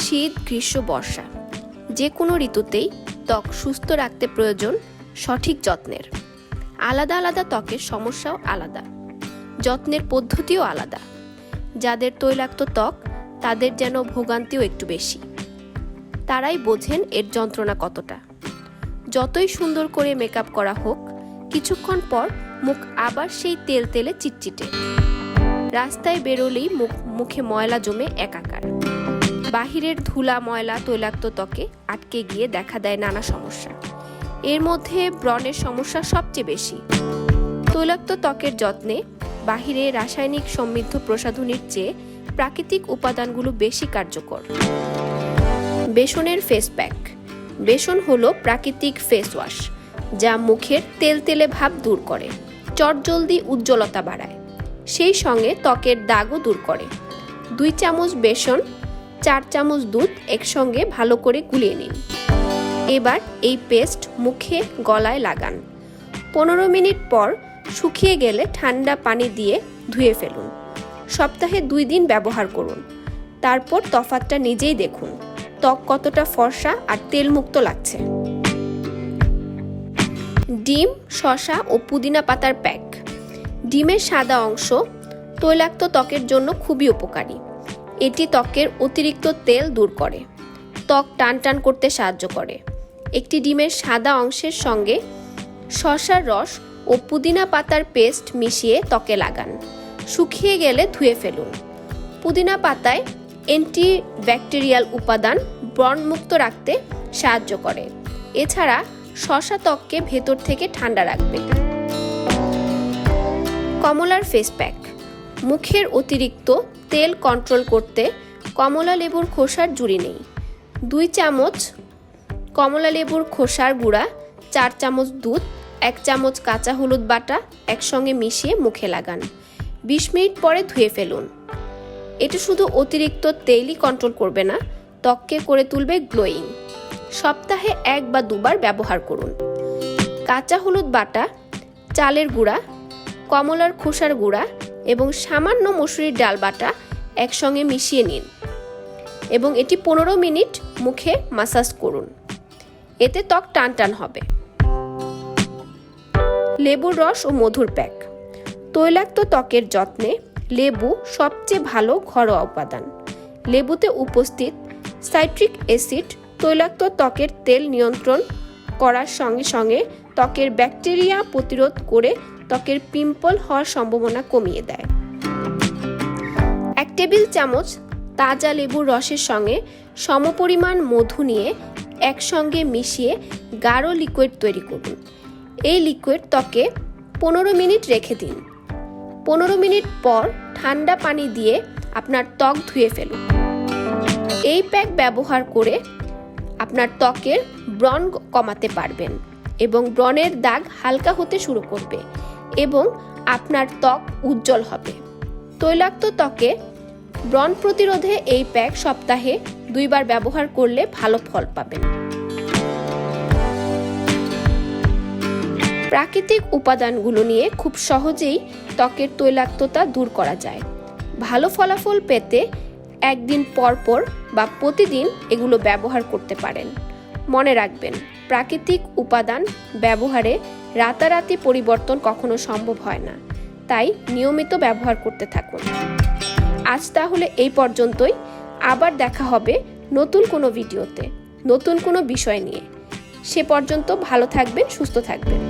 শীত, গ্রীষ্ম, বর্ষা যে কোনো ঋতুতেই ত্বক সুস্থ রাখতে প্রয়োজন সঠিক যত্নের। আলাদা আলাদা ত্বকের সমস্যাও আলাদা, যত্নের পদ্ধতিও আলাদা। যাদের তৈলাক্ত ত্বক তাদের যেন ভোগান্তিও একটু বেশি। তারাই বোঝেন এর যন্ত্রণা কতটা। যতই সুন্দর করে মেকআপ করা হোক, কিছুক্ষণ পর মুখ আবার সেই তেলে চিটচিটে। রাস্তায় বেরোলেই মুখে ময়লা জমে একাকার। বাহিরের ধুলা ময়লা তৈলাক্ত ত্বকে আটকে গিয়ে দেখা দেয় নানা সমস্যা। এর মধ্যে ব্রণের সমস্যা সবচেয়ে বেশি। তৈলাক্ত ত্বকের যত্নে বাহিরে রাসায়নিক সমৃদ্ধ প্রসাধনীর চেয়ে প্রাকৃতিক উপাদানগুলো বেশি কার্যকর। বেসনের ফেস প্যাক। বেসন হলো প্রাকৃতিক ফেস ওয়াশ, যা মুখের তেলে ভাব দূর করে, চটজলদি উজ্জ্বলতা বাড়ায়, সেই সঙ্গে ত্বকের দাগও দূর করে। 2 চামচ বেসন, 4 চামচ দুধ একসঙ্গে ভালো করে গুলিয়ে নিন। এবার এই পেস্ট মুখে গলায় লাগান। 15 মিনিট পর শুকিয়ে গেলে ঠান্ডা পানি দিয়ে ধুয়ে ফেলুন। সপ্তাহে 2 দিন ব্যবহার করুন। তারপর তফাৎটা নিজেই দেখুন, ত্বক কতটা ফর্সা আর তেলমুক্ত লাগছে। ডিম, শসা ও পুদিনা পাতার প্যাক। ডিমের সাদা অংশ তৈলাক্ত ত্বকের জন্য খুবই উপকারী। এটি ত্বকের অতিরিক্ত তেল দূর করে, ত্বক টান করতে সাহায্য করে। একটি ডিমের সাদা অংশের সঙ্গে শসার রস ও পুদিনা পাতার পেস্ট মিশিয়ে ত্বকে লাগান। শুকিয়ে গেলে ধুয়ে ফেলুন। পুদিনা পাতায় অ্যান্টিব্যাকটেরিয়াল উপাদান ব্রণমুক্ত রাখতে সাহায্য করে। এছাড়া শসা ত্বককে ভেতর থেকে ঠান্ডা রাখবে। কমলার ফেস প্যাক। মুখের অতিরিক্ত তেল কন্ট্রোল করতে কমলা লেবুর খোসার জুড়ি নেই। 2 চামচ কমলা লেবুর খোসার গুঁড়া, 4 চামচ দুধ, 1 চামচ কাঁচা হলুদ বাটা একসঙ্গে মিশিয়ে মুখে লাগান। 20 মিনিট পরে ধুয়ে ফেলুন। এটা শুধু অতিরিক্ত তেলই কন্ট্রোল করবে না, ত্বককে করে তুলবে গ্লোয়িং। সপ্তাহে 1 বা 2 বার ব্যবহার করুন। কাঁচা হলুদ বাটা, চালের গুঁড়া, কমলার খোসার গুঁড়া এবং সামান্য মসুরির ডাল বাটা একসঙ্গে মিশিয়ে নিন এবং এটি 15 মিনিট মুখে মাসাজ করুন। এতে ত্বক টান হবে। লেবুর রস ও মধুর প্যাক। তৈলাক্ত ত্বকের যত্নে লেবু সবচেয়ে ভালো ঘরোয়া উপাদান। লেবুতে উপস্থিত সাইট্রিক অ্যাসিড তৈলাক্ত ত্বকের তেল নিয়ন্ত্রণ করার সঙ্গে ত্বকের ব্যাকটেরিয়া প্রতিরোধ করে ত্বকের পিম্পল হওয়ার সম্ভাবনা কমিয়ে দেয়। 1 টেবিল চামচ তাজা লেবুর রসের সঙ্গে সমপরিমাণ মধু নিয়ে একসঙ্গে মিশিয়ে গাঢ় লিকুইড তৈরি করুন। এই লিকুইড ত্বকে 15 মিনিট রেখে দিন। 15 মিনিট পর ঠান্ডা পানি দিয়ে আপনার ত্বক ধুয়ে ফেলুন। এই প্যাক ব্যবহার করে আপনার ত্বকের ব্রণ কমাতে পারবেন এবং ব্রণের দাগ হালকা হতে শুরু করবে এবং আপনার ত্বক উজ্জ্বল হবে। তৈলাক্ত ত্বকে ব্রণ প্রতিরোধে এই প্যাক সপ্তাহে 2 বার ব্যবহার করলে ভালো ফল পাবেন। প্রাকৃতিক উপাদানগুলো নিয়ে খুব সহজেই ত্বকের তৈলাক্ততা দূর করা যায়। ভালো ফলাফল পেতে 1 দিন পর বা প্রতিদিন এগুলো ব্যবহার করতে পারেন। মনে রাখবেন, প্রাকৃতিক উপাদান ব্যবহারে রাতারাতি পরিবর্তন কখনো সম্ভব হয় না, তাই নিয়মিত ব্যবহার করতে থাকুন। আজ তাহলে এই পর্যন্তই। আবার দেখা হবে নতুন কোনো ভিডিওতে, নতুন কোনো বিষয় নিয়ে। সে পর্যন্ত ভালো থাকবেন, সুস্থ থাকবেন।